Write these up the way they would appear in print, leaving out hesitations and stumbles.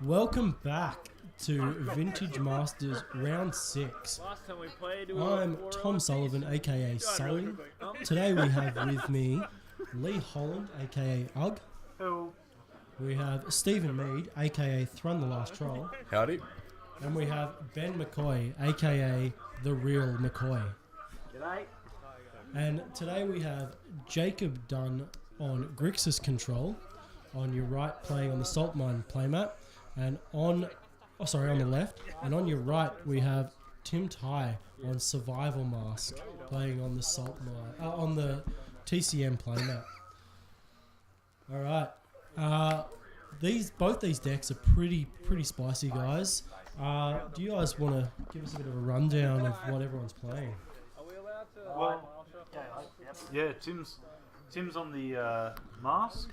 Welcome back to Vintage Masters Round 6. Last time we played, I'm Tom Sullivan, aka Sully. Today we have with me Lee Holland, aka Ugg. Hello. We have Stephen Mead, aka Thrun the Last Troll. Howdy. And we have Ben McCoy, aka The Real McCoy. G'day. And today we have Jacob Dunn on Grixis control. On your right, playing on the Salt Mine playmat. And on the left. And on your right, we have Tim Ty on Survival Mask, playing on the Salt Mine, on the TCM playmat. All right. Both these decks are pretty spicy, guys. Do you guys want to give us a bit of a rundown of what everyone's playing? Are we allowed to? Well, yeah, Tim's on the mask.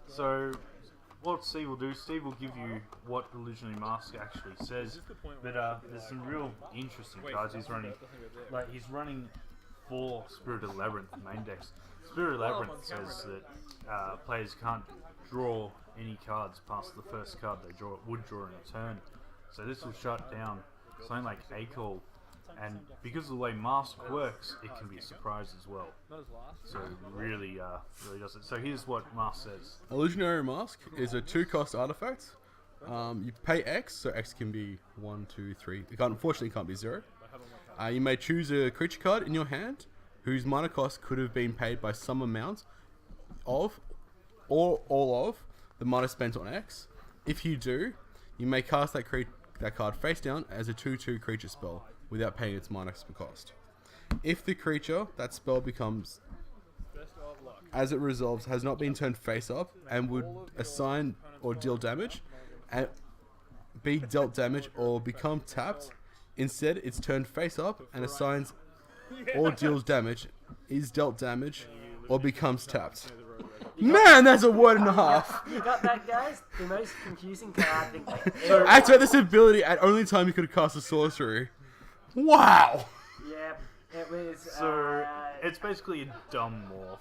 So what Steve will do, Steve will give you what Illusionary Mask actually says. But there's some real interesting cards he's running. Like he's running 4 Spirited Labyrinth main decks. Spirited Labyrinth says that players can't draw any cards past the first card they would draw in a turn. So this will shut down something like A-Call. And because of the way Mask works, it can be a surprise as well. So really does it. So here's what Mask says. Illusionary Mask is a 2-cost artifact. You pay X, so X can be 1, 2, 3. Unfortunately, it can't be 0. You may choose a creature card in your hand whose mana cost could have been paid by some amount of, or all of, the mana spent on X. If you do, you may cast that card face down as a 2/2 creature spell without paying its mana cost. If the creature that spell becomes, as it resolves, has not been turned face up and would assign or deal damage, and be dealt damage or become tapped, instead it's turned face up and assigns or deals damage, is dealt damage, or becomes tapped. Man, that's a word and a half. You got that, guys? The most confusing card I think they Activate this ability at only time you could have cast a sorcery. Wow. Yeah, it was. So it's basically a dumb morph.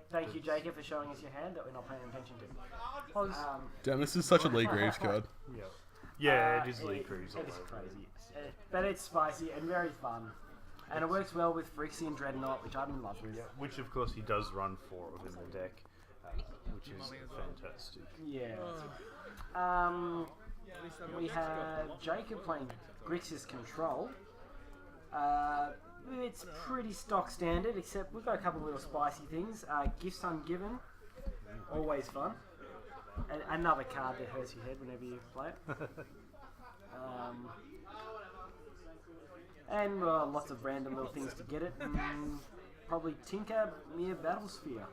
Thank you, Jacob, for showing us your hand that we're not paying attention to. Damn, this is such a Lee Graves card. Yeah, it is Lee Crews. It is crazy. But it's spicy and very fun. And it works well with Grixis and Dreadnought, which I'm in love with. Yeah, which of course he does run 4 of in the deck, which is fantastic. Yeah. We have Jacob playing Grixis control. It's pretty stock standard, except we've got a couple of little spicy things. Gifts Ungiven, always fun. And another card that hurts your head whenever you play it. And lots of random little things to get it. Probably Tinker, Mere Battlesphere.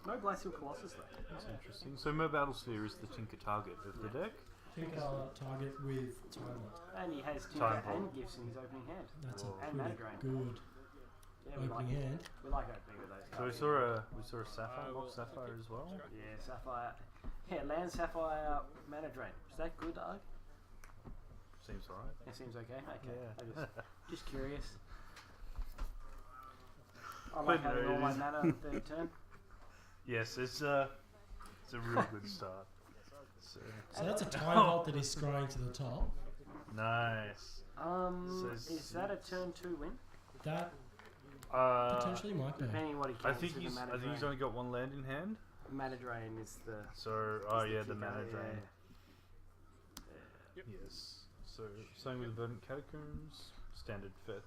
No Glacial Colossus though. That's interesting. So Mer Battlesphere is the Tinker target of the deck. Tinker target with Time. And he has Tinker Time Vault. and Gifts in his opening hand. That's a And pretty Mana Drain. good Yeah, we like opening it. hand. We like opening with those So we cards. saw a Sapphire, Box Sapphire as well. Yeah, Sapphire. Yeah, Land Sapphire Mana Drain. Is that good, Doug? Seems alright. It seems okay. Okay. Yeah. I just curious. I But like no, having all it my is- mana on the 3rd turn. Yes, it's a real good start. So, So that's a Time Vault that is scrying to the top. nice. Is that a turn 2 win? That Uh, potentially might be. Depending what he I counts think with he's the Mana only Drain. got 1 land in hand. Mana Drain is the... So is the kicker, Mana yeah. Drain. Yes. So same with Verdant Catacombs, standard fetch.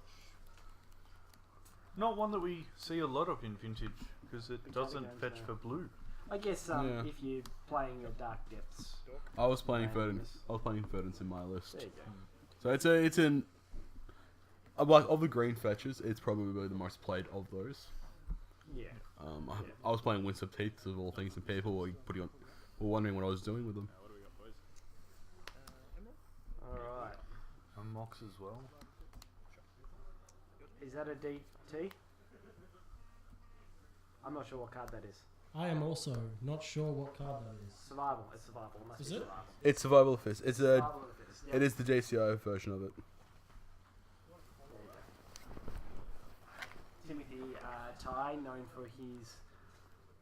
Not one that we see a lot of in Vintage because it doesn't Catacombs, fetch no. for blue. I guess Yeah. if you're playing your Dark Depths. I was playing Randomness. Verdance in my list. There you go. So it's an like of the green fetches, it's probably the most played of those. Yeah. I was playing Winds of Teeth of all things, and people were wondering what I was doing with them. Alright. And Mox as well. Is that a DT? I'm not sure what card that is. I am also not sure what card that is. Survival. It's survival. It must Is be it? survival. It's Survival of Fist. It's a Survival of the fittest, yeah. it is the JCI version of it. There you go. Timothy Ty, known for his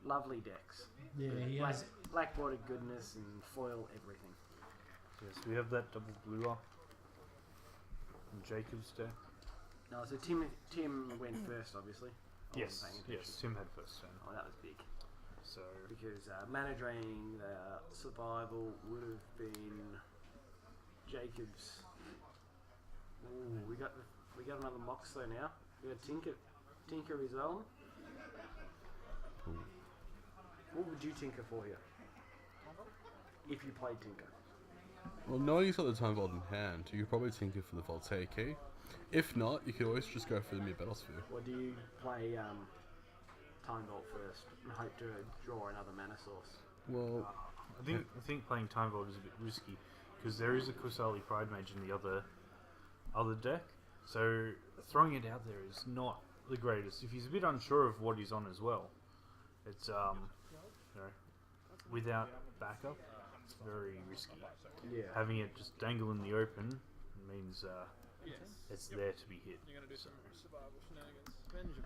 lovely decks. Yeah, he has. Black bordered goodness and foil everything. Yes, we have that double blue up. And Jacob's deck. No, so Tim went first, obviously. I Yes, wasn't paying yes, Tim had first turn. attention. Oh, that was big. So, Because mana draining the survival would have been Jacob's. Ooh, we got another Mox though now. We got Tinker his own. What would you tinker for here? If you played Tinker. Well, knowing he's got the Time Vault in hand, you could probably tinker for the Voltaic Key. If not, you could always just go for the Mid Battlesphere. Or do you play Time Vault first and hope to draw another mana source? Well, I think playing Time Vault is a bit risky because there is a Kusali Pride Mage in the other deck. So throwing it out there is not the greatest. If he's a bit unsure of what he's on as well, it's without backup, it's very risky. Yeah. Having it just dangle in the open means it's there to be hit. So.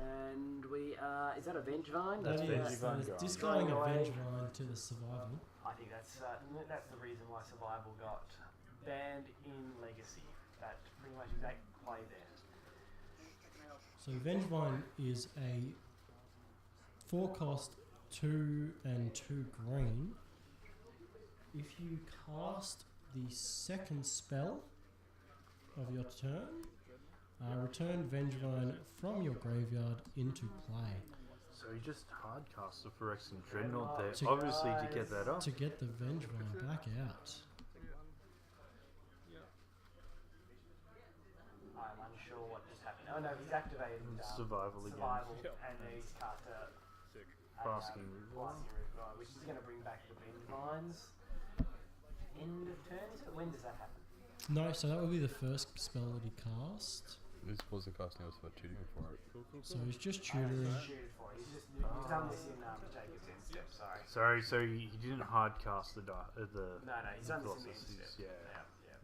And we is that a Vengevine? That Vengevine is gone. discarding a Going away. Vengevine to the survival. I think that's the reason why Survival got banned in Legacy. That pretty much exact play there. So Vengevine is a 4-cost 2 and 2 green. If you cast the second spell of your turn, return Vengevine from your graveyard into play. So you just hardcast the Phyrexian Dreadnought there, To- obviously to get that up. To get the Vengevine back out. I'm unsure what just happened. Oh no, he's activated Survival again. Survival, and he's cast a Basking Blasting Root, which is going to bring back the Vengevines. End of turn. When does that happen? No, so that would be the first spell that he cast. this wasn't casting, I was about tutoring for it. So he's just He's tutoring. shooted for it. He's done this in Jacob's instep. Sorry. Sorry, so he didn't hardcast the No, he's done this in the Colossus. instep. Yeah. Yeah.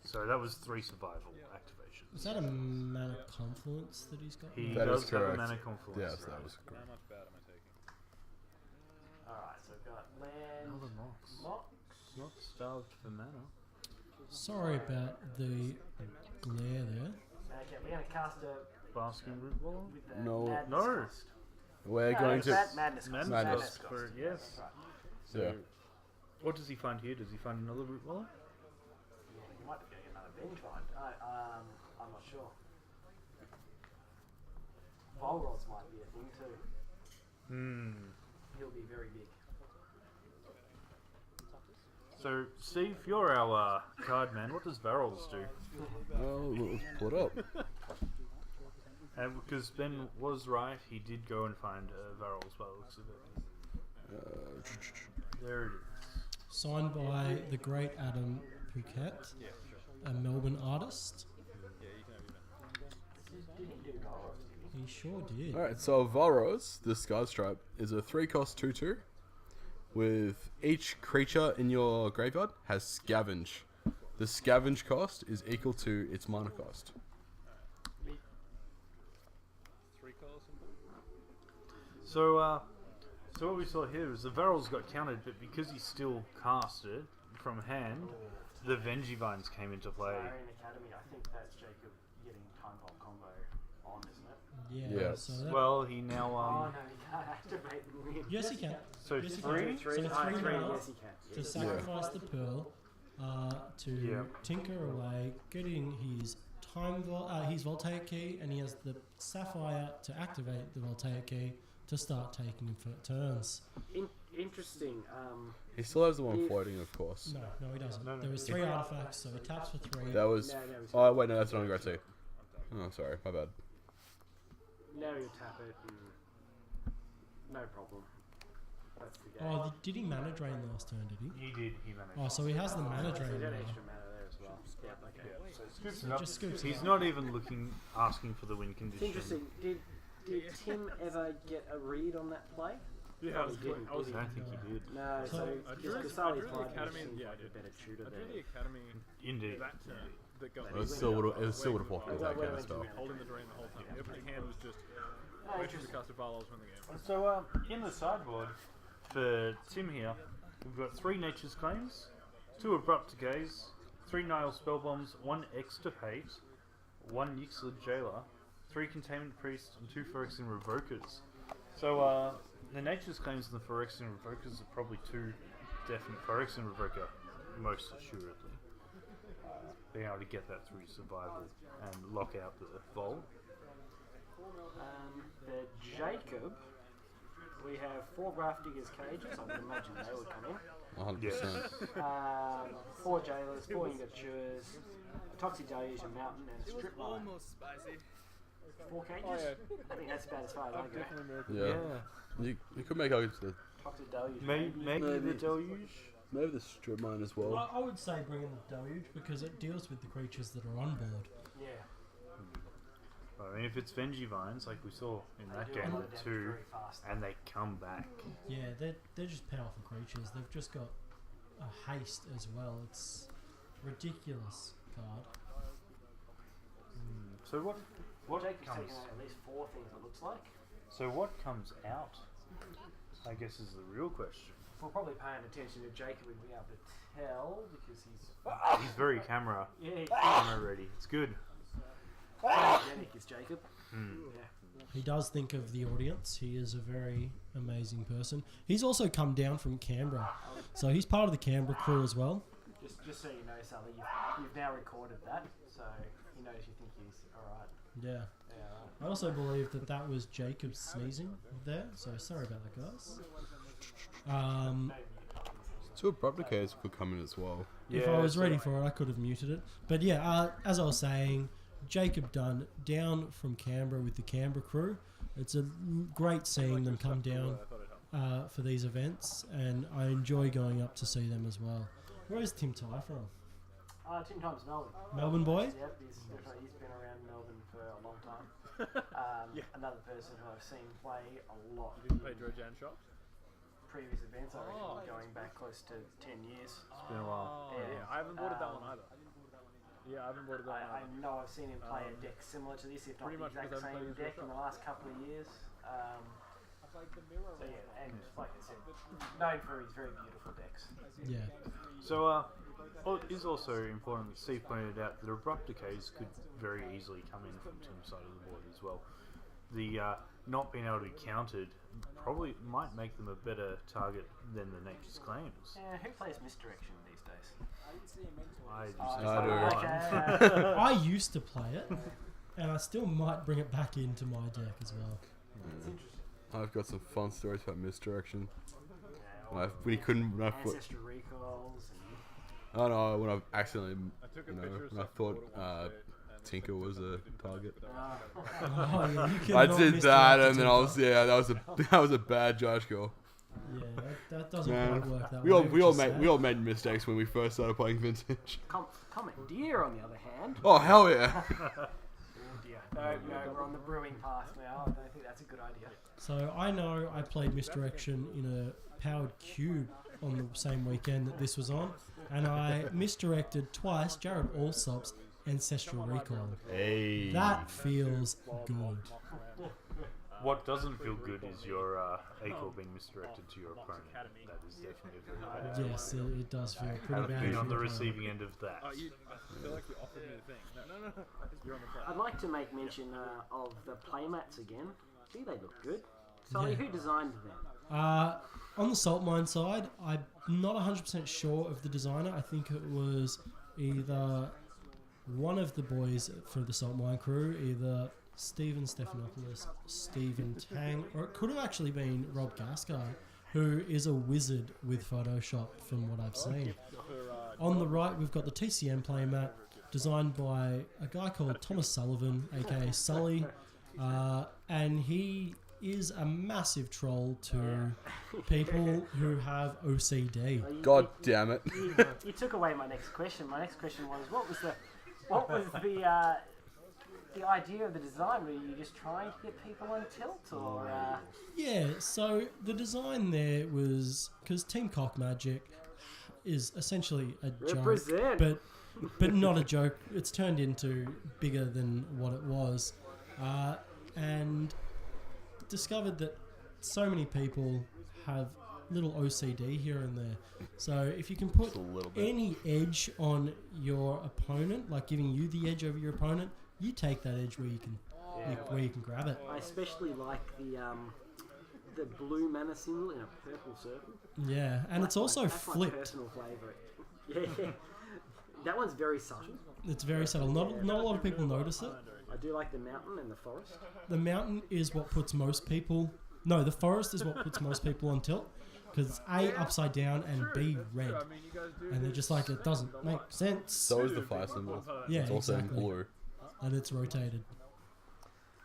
So that was 3 survival activations. Is that a mana confluence that he's got? He That does is have a correct. mana confluence. Yes, right? that was correct. How much bad am I taking? Alright, so we've got land. Another Mox. Mox. Not starved for mana. Sorry about the glare there. Okay, we're going to cast a Basking Root Wall? with the No. Madness No. Cost. We're No, going it's to. Madness Cost. Madness Cost. for yes. Right. So, Yeah. what does he find here? Does he find another Root Waller? Yeah, you might be getting another Vengevine. I'm not sure. Volrods might be a thing too. He'll be very big. So, Steve, you're our card man. What does Varrols do? Well, let's pull it up. Because Ben was right, he did go and find Varrols by the looks of it. There it is. Signed by the great Adam Phuket, a Melbourne artist. Did he do Volrods? He sure did. Alright, so Varos, the Scar Stripe, is a 3-cost 2/2 with each creature in your graveyard has Scavenge. The Scavenge cost is equal to its mana cost. 3 colors and So what we saw here is the Varrols got countered, but because he still cast it from hand, the Vengevines came into play. Iron Academy, I think that's Jacob getting Time Vault combo on, isn't it? Yeah. Yeah. So that, Well, he now Oh no, he can't activate and win. yes, he can. so Yes, he can. 3. Three, So oh, three three, mana yes he can. To Yes. sacrifice the pearl, to Yeah. tinker away, getting his his Voltaic key, and he has the Sapphire to activate the Voltaic key to start taking him for turns. Interesting. He still has the one If- floating, of course. No, he doesn't. No, no. There was 3 artifacts, so he taps for 3. That was. No, no, it's Oh, wait, no, that's not a great too. Oh, sorry, my bad. Now you tap it and no problem. That's the game. Oh, did he mana drain last turn? Did he? He did. He managed. Oh, so he has the mana So drain you got now. extra mana there as well. Yeah, okay. So it scoops So it up. just scoops it He's up. not even asking for the win It's condition. interesting. Did Tim ever get a read on that play? Yeah, I was He didn't, I was did I he? don't think he did. No, So- so I drew because the Kasali played academy. seems Yeah, I like a did. better shooter I drew the there. academy Indeed. that turn that got It still would've walked with that kind of spell. holding the drain the whole time. The opening hand was just Oh, wait for the interesting. cast of Varlos win the game. So in the sideboard for Tim here, we've got 3 Nature's Claims, 2 Abrupt Gaze, 3 Nile spell bombs, 1 extirpate, 1 Yixlid jailer, 3 containment priests, and 2 Phyrexian revokers. So the nature's claims and the Phyrexian revokers are probably 2 definite Phyrexian revoker, most assuredly. Being able to get that through survival and lock out the vol. The Jacob, we have 4 Graph Diggers cages. I would imagine they would come in. 100%. 4 jailers, 4 ingatures, a Toxic Deluge, a mountain, and a strip mine. 4 cages? I think that's about as far as I go. Yeah. You could make arguments for the Toxic Deluge. Maybe the deluge. maybe the strip mine as well. I would say bring in the deluge because it deals with the creatures that are on board. Yeah. I mean, if it's Vengevines, like we saw in that do a game lot of damage too, very fast. and they come back. Yeah, they're just powerful creatures. They've just got a haste as well. It's ridiculous card. So what Jacob's comes? taken out at least 4 things, it looks like. So what comes out? I guess is the real question. We're probably paying attention to Jacob, we'd be able to tell because he's He's very camera he's ready. It's good. photogenic, is Jacob. Yeah. He does think of the audience. He is a very amazing person. He's also come down from Canberra, so he's part of the Canberra crew as well. Just so you know, Sally, you've now recorded that, so he knows you think he's alright. Yeah. Yeah. I also believe that was Jacob sneezing there, so sorry about that, guys. Two Abrupticates could come in as well. If I was ready for it, I could have muted it. But yeah, as I was saying, Jacob Dunn down from Canberra with the Canberra crew. It's a great seeing them come down for these events, and I enjoy going up to see them as well. Where is Tim Ty from? Tim Times Melbourne. Melbourne boy? Yep, he's been around Melbourne for a long time. Another person who I've seen play a lot. You didn't play Drojan Shop? Previous events, I reckon, going back close to 10 years. It's been a while. Yeah, I haven't boarded that one either. Yeah, I haven't boarded that I one either. know I've seen him play a deck similar to this, if not Pretty the much exact because I haven't same played his deck in workshop. the last couple of years. So yeah, and like I said, known for his very beautiful decks. Yeah. So well, it is also important that Steve pointed out that Abrupt Decays could very easily come in from Tim's side of the board as well. The not being able to be countered probably might make them a better target than the Nature's Claims. Yeah, who plays Misdirection these days? I Okay. I used to play it, and I still might bring it back into my deck as well. It's interesting. I've got some fun stories about misdirection. Yeah, When he couldn't, when I thought, Ancestral recalls. I don't know, when I've accidentally, I took a you know, picture of when I stuff thought bought at one state, and Tinker they was a didn't target. put that Uh, Oh, yeah, you I cannot did that, misdirect and then it. I was that was a bad judge call. Yeah, that doesn't Man, quite work that we way. all which we all is made sad. we all made mistakes when we first started playing vintage. Commandeer, on the other hand. Oh hell yeah! Oh dear. No, we're on the brewing path now. I don't think that's a good idea. So I know I played Misdirection in a powered cube on the same weekend that this was on, and I misdirected twice Jared Allsop's Ancestral Recall. Hey, That feels good. What doesn't feel good is your Acor being misdirected to your opponent. That is definitely a very bad. Yes, it does feel pretty I've bad. been for on the the opponent. receiving end of that. Oh, I feel like you offered me the thing. No. You're on the play. I'd like to make mention of the playmats again. Gee, they look good. Sully, Yeah. who designed them? On the Salt Mine side, I'm not 100% sure of the designer. I think it was either one of the boys for the Salt Mine crew, either Stephen Stephanopoulos, Stephen Tang, or it could have actually been Rob Gascar, who is a wizard with Photoshop from what I've seen. On the right, we've got the TCM playmat, designed by a guy called Thomas Sullivan, aka Sully, and he is a massive troll to people who have OCD. God damn it! You took away my next question. My next question was, what was the idea of the design? Were you just trying to get people on tilt, or? Yeah, so the design there was because Team Cock Magic is essentially a Represent. joke, but not a joke. It's turned into bigger than what it was, and discovered that so many people have little OCD here and there. So if you can put Just a little bit. any edge on your opponent, like giving you the edge over your opponent, you take that edge where you can where you can grab it. I especially like the blue mana symbol in a purple circle. Yeah, and it's also That's my flipped. personal favourite. Yeah. That one's very subtle. It's very subtle. Not a lot of people notice it. I do like the mountain and the forest. The mountain is what puts most people. No, the forest is what puts most people on tilt. Because it's A, upside down, and B, red. And they're just like, it doesn't make sense. So is the fire symbol. Yeah, It's also exactly. in blue. And it's rotated.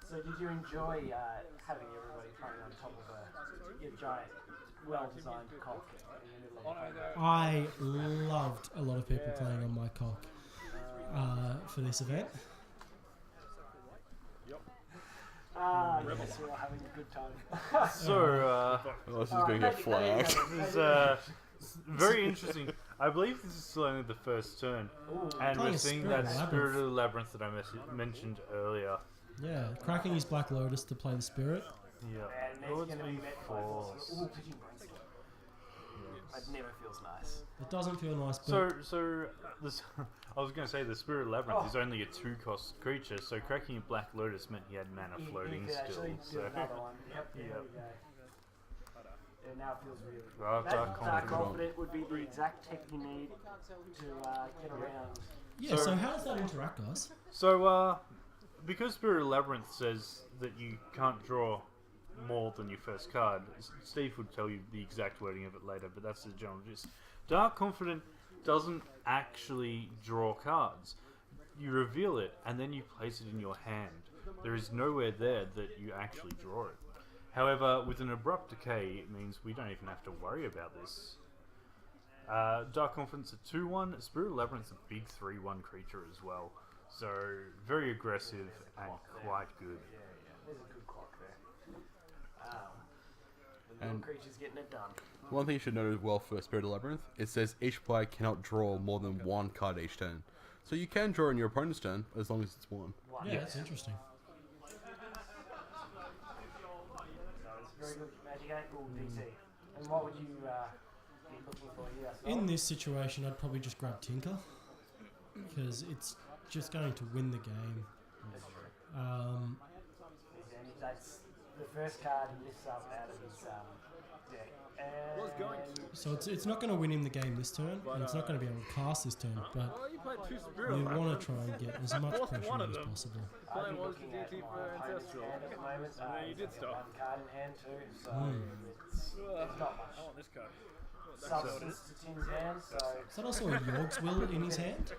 So did you enjoy having everybody playing on top of a giant, well-designed cock in the middle of the playground? I loved a lot of people playing on my cock for this event. Yes, we're all having a good time. So, Oh, this is going to get flagged. this is very interesting. I believe this is still only the first turn, and Playing we're a seeing Spirit that Labyrinth. Spirit of the Labyrinth that I mentioned earlier. Yeah, cracking his Black Lotus to play the Spirit. Yeah. And Oh, next it's going to be been met by forced. Ooh, Pigeon Brainstorm. That never feels nice. It doesn't feel nice, but So this, I was going to say the Spirit Labyrinth is only a 2-cost creature, so cracking a Black Lotus meant he had mana floating You could still. actually do So another one. Yep, there Yep. we go. And now it feels really good. Well, That Dark Dark Confidant. Confidant would be the exact tech you need to get around. yeah. So how does that interact, guys? So, because Spirit Labyrinth says that you can't draw more than your first card, Steve would tell you the exact wording of it later, but that's the general gist. Dark Confidant doesn't actually draw cards. You reveal it, and then you place it in your hand. There is nowhere there that you actually draw it. However, with an Abrupt Decay, it means we don't even have to worry about this. Dark Confidant's a 2-1, Spirit Labyrinth's a big 3-1 creature as well. So, very aggressive and quite good. There's a good clock there. The little And- creature's getting it done. One thing you should note as well for Spirit of Labyrinth, it says each player cannot draw more than one card each turn. So you can draw in your opponent's turn, as long as it's one. Yeah, that's interesting. So it's very good Magic 8 or DC. And what would you be looking for here? In this situation, I'd probably just grab Tinker because it's just going to win the game. And that's the first card he lifts up out of his deck. And So it's not going to win him the game this turn, and it's not going to be able to cast this turn. But Oh, you played 2 Spirit we Labyrinth. want to try and get as much Forced pressure one on of as them. possible. I'd Plan be was looking the at DT my for opponent's Ancestral. hand at the moment. And then you He's did got stuff. one card in hand too, so Hmm. there's not much I want this card. substance to Tim's hand, so Is that also a York's Will in his hand?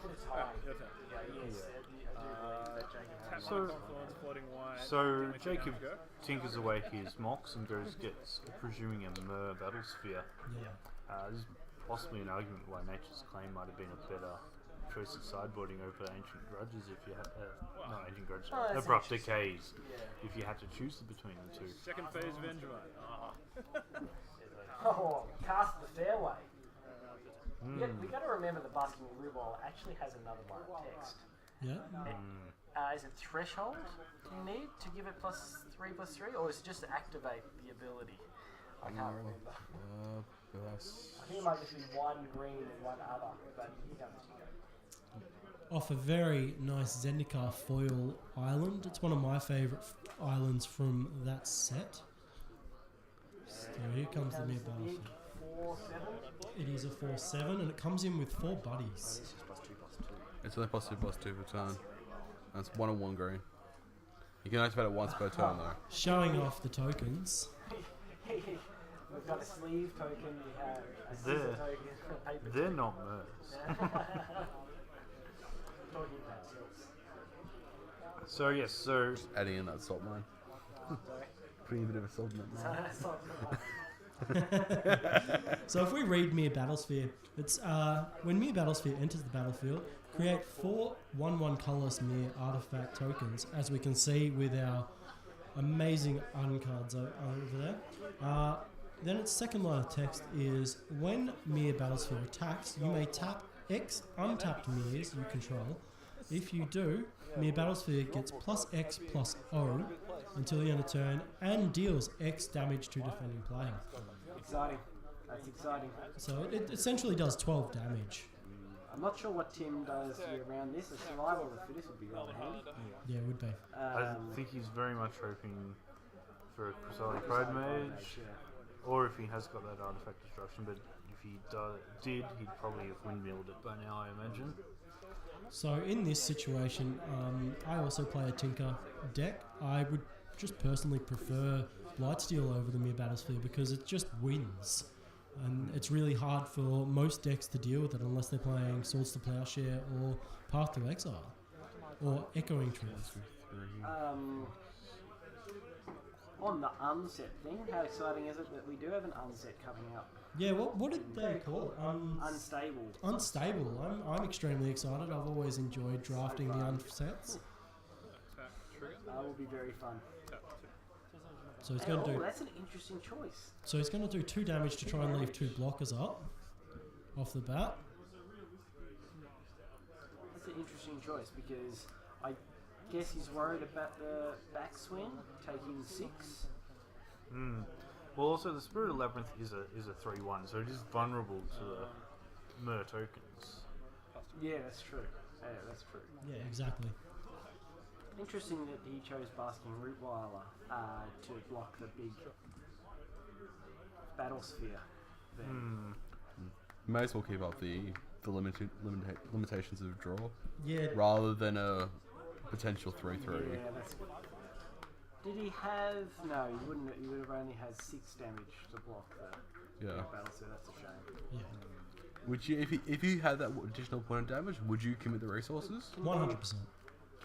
it's high. Your turn. Yeah, yes, I do believe that Jacob has So- Confluence, floating wide. So, Make it Jacob go. tinkers away his mocks and gets presuming a Myr Battle Sphere. Yeah. This is possibly an argument why Nature's Claim might have been a better choice of sideboarding over Ancient Grudges if you had... not Ancient Grudges, Oh, that's Abrupt interesting. Decays, Yeah. if you had to choose between the two. Second phase Vengevine. Oh, cast the fairway. Mm. We got to remember the Busking Rubble actually has another one of text. Yeah. Is it Threshold you need to give it +3/+3, or is it just to activate the ability? I can't remember. I think it might just be one green and one other, but you don't know. Off a very nice Zendikar foil island. It's one of my favourite islands from that set. So here comes the Mere Big Battlefield. 4/7. It is a 4/7 and it comes in with 4 buddies. It's just +2/+2. It's only +2/+2 per turn. That's 1 and 1 green. You can activate it once per turn though. Showing off the tokens. We've got a sleeve token, we have a scissor They're- token, a paper They're token. not Myrs. Talking about tilts. So yes, so Adding in that salt mine. Putting a bit of a salt in that mine. That's not So if we read Mere Battlesphere, it's when Mere Battlesphere enters the battlefield, create 4 1/1 colorless Mere artifact tokens, as we can see with our amazing uncards over there. Then its second line of text is, when Mere Battlesphere attacks, you may tap X untapped Meres you control. If you do, Mere Battlesphere gets +X+O until the end of turn and deals X damage to defending player. Exciting. That's exciting. So it essentially does 12 damage. I'm not sure what Tim does here around this. A survival of the fittest would be rather handy. Yeah, it would be. I think he's very much hoping for a Chrysali Pride Mage, or if he has got that Artifact Destruction, but if he did, he'd probably have windmilled it by now, I imagine. So in this situation, I also play a Tinker deck. I would just personally prefer Blightsteel over the Mere Battlesphere because it just wins. And it's really hard for most decks to deal with it unless they're playing Swords to Plowshare or Path to Exile or Echoing Truth. On the unset thing, how exciting is it that we do have an unset coming up? Yeah, what did they call it? Unstable. Unstable. I'm extremely excited. I've always enjoyed drafting the unsets. That will be very fun. So he's going to do. That's an interesting choice. So he's going to do 2 damage to try and leave 2 blockers up off the bat. That's an interesting choice because I guess he's worried about the backswing, taking 6. Well, also the Spirit of Labyrinth is a 3/1, so it is vulnerable to the Mer tokens. Yeah, that's true. Yeah, that's true. Yeah, exactly. Interesting that he chose Basking Rootweiler to block the big Battlesphere thing. May as well keep up the limitations of draw Yeah. rather than a potential 3/3. Yeah, that's good. Did he have... No, he wouldn't. He would have only had 6 damage to block the Yeah. Battlesphere. That's a shame. Yeah. Would you, if you had that additional point of damage, would you commit the resources? 100%.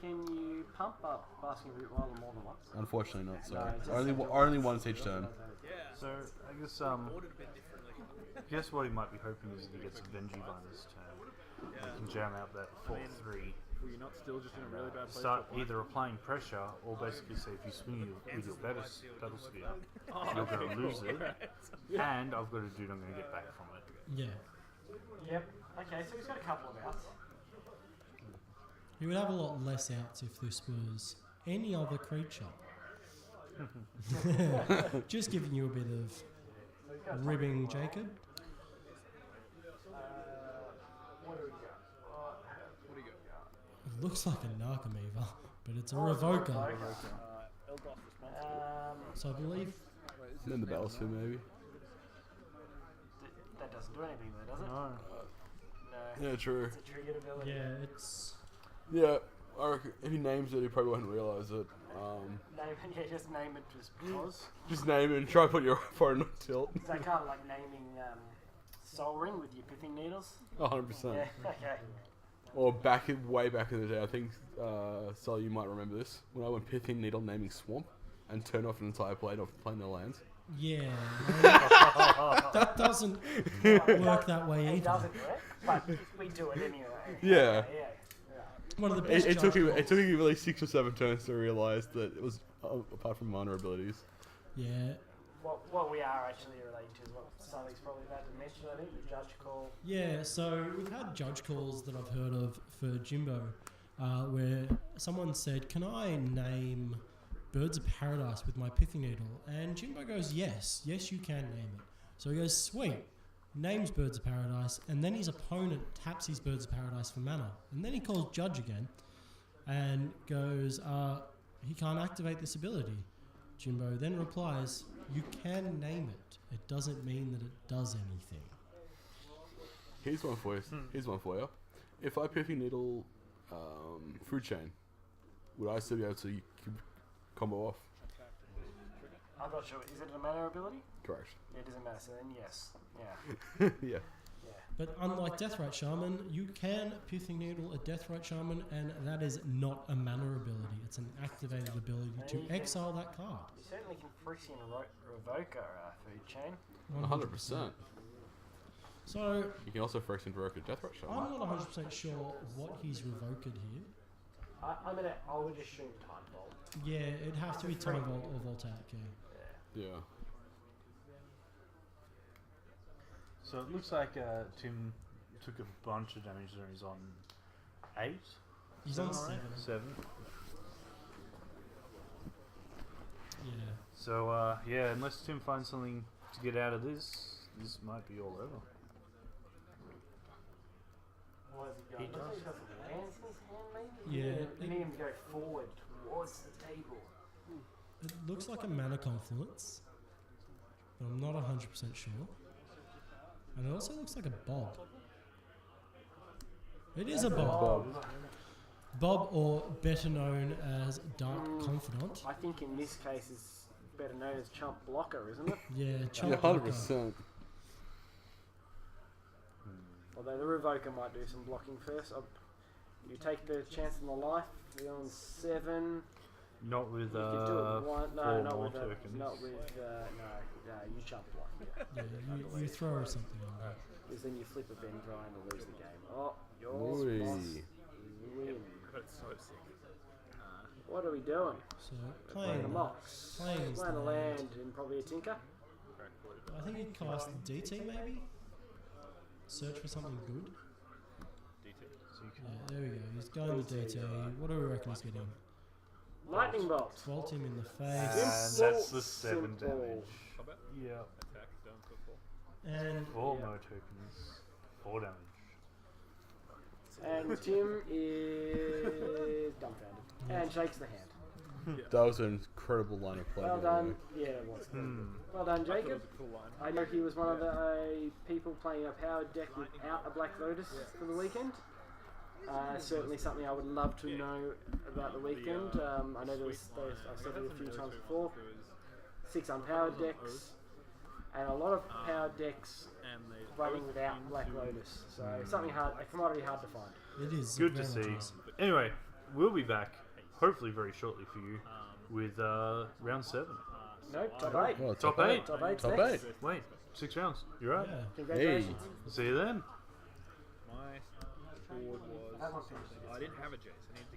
Can you pump up Basking Rootweiler more than once? Unfortunately not. So No, it's just only once each turn. So I guess what he might be hoping is that he gets a Vengevine this turn. He can jam out that 4/3. Were you not still just in a really bad place? Start either applying pressure or basically say if you swing with your Battlesphere, you're going to lose it, and I've got a dude I'm going to get back from it. Yeah. Yep. Okay, so he's got a couple of outs. He would have a lot less outs if this was any other creature. Just giving you a bit of ribbing, Jacob. What do we got? It looks like a Narcomoeba, but it's a Revoker. So I believe... And then the Battlesphere maybe. That doesn't do anything though, does it? No. No. Yeah, true. It's a triggered ability. Yeah, it's... Yeah, I reckon if he names it, he probably won't realise it. Just name it just because. Just name it and try to put your opponent on tilt. Is that kind of like naming Soul Ring with your pithing needles? 100%. Yeah, okay. Or way back in the day, I think, Sol, you might remember this, when I went pithing needle naming Swamp and turned off an entire plate of playing their lands. Yeah. That doesn't work that way It either. doesn't work, but we do it anyway. Yeah. Yeah. One of the best It took him judgments- really 6 or 7 turns to realise that it was, apart from minor abilities. Yeah. What we are actually relating to is what Sully's probably about to mention, I think, the judge call. Yeah, so we've had judge calls that I've heard of for Jimbo, where someone said, "Can I name Birds of Paradise with my pithing needle?" And Jimbo goes, yes, you can name it. So he goes, sweet, names Birds of Paradise, and then his opponent taps his Birds of Paradise for mana. And then he calls judge again and goes, he can't activate this ability. Jimbo then replies, "You can name it. It doesn't mean that it does anything." Here's one for you. If I pithing needle Fruit Chain, would I still be able to combo off? I'm not sure. Is it a mana ability? Correct. Yeah, it doesn't matter. So then yes. Yeah. Yeah. But unlike Deathrite Shaman, you can Pithing Needle a Deathrite Shaman, and that is not a mana ability. It's an activated ability to exile that card. You certainly can Phyrexian revoke our food chain. 100%. So You can also first invoke a Deathrite Shaman. I'm not 100% sure what he's revoked here. I would assume Time Vault. Yeah, it'd have to be Time Vault or Voltaic, yeah. Yeah. So it looks like Tim took a bunch of damage there. He's on 8. He's on 7. 7. Yeah. So yeah, unless Tim finds something to get out of this. This might be all over. He does have lands in his hand, maybe? Yeah, You need him to go forward towards the table. It looks like a mana confluence, but I'm not 100% sure. And it also looks like a bob. It is a bob. Bob, or better known as Dark Confidant. I think in this case is better known as Chump Blocker, isn't it? Yeah, Yeah, chump 100%. Although the Revoker might do some blocking first. You take the chance on the life. You're on 7. Not with You could do it one. No, 4 not more with tokens. not with no. You chump block. Yeah. Yeah, you throw something on that. Because then you flip a Vendrine to lose the game. Oh, yours Oi. lost. Win. That's so sick. What are we doing? So Playing playing the Mox. playing his Playing the land. land and probably a Tinker. I think he'd cast DT maybe? Search for something good? Yeah, there we go. He's going with DT. What do we reckon he's getting? Lightning Bolt. Bolt him in the And face. that's the 7 Simple. damage. Combat? Yeah. Attack, down for 4. And 4 Yeah. more tokens. 4 damage. And Tim is dumbfounded. And shakes the hand. That was an incredible line of play. Well by the done. way. Yeah, it was. Hmm. Well done, That was Jacob. a cool line. I know he was one of the people playing a powered deck without a Black Lotus for the weekend. Certainly something I would love to know about the weekend. I know I've said it a few times before. 6 unpowered decks, and a lot of powered decks running without Black Lotus. So something hard, a commodity hard to find. it is Good to very much see. is. Anyway, we'll be back, hopefully very shortly for you, with round 7. Nope, top 8. Oh, Top 8. Top 8's Top next. 8. Wait, 6 rounds. You're right. Yeah. Congratulations. See you then. My board was. I didn't have a Jace. I needed to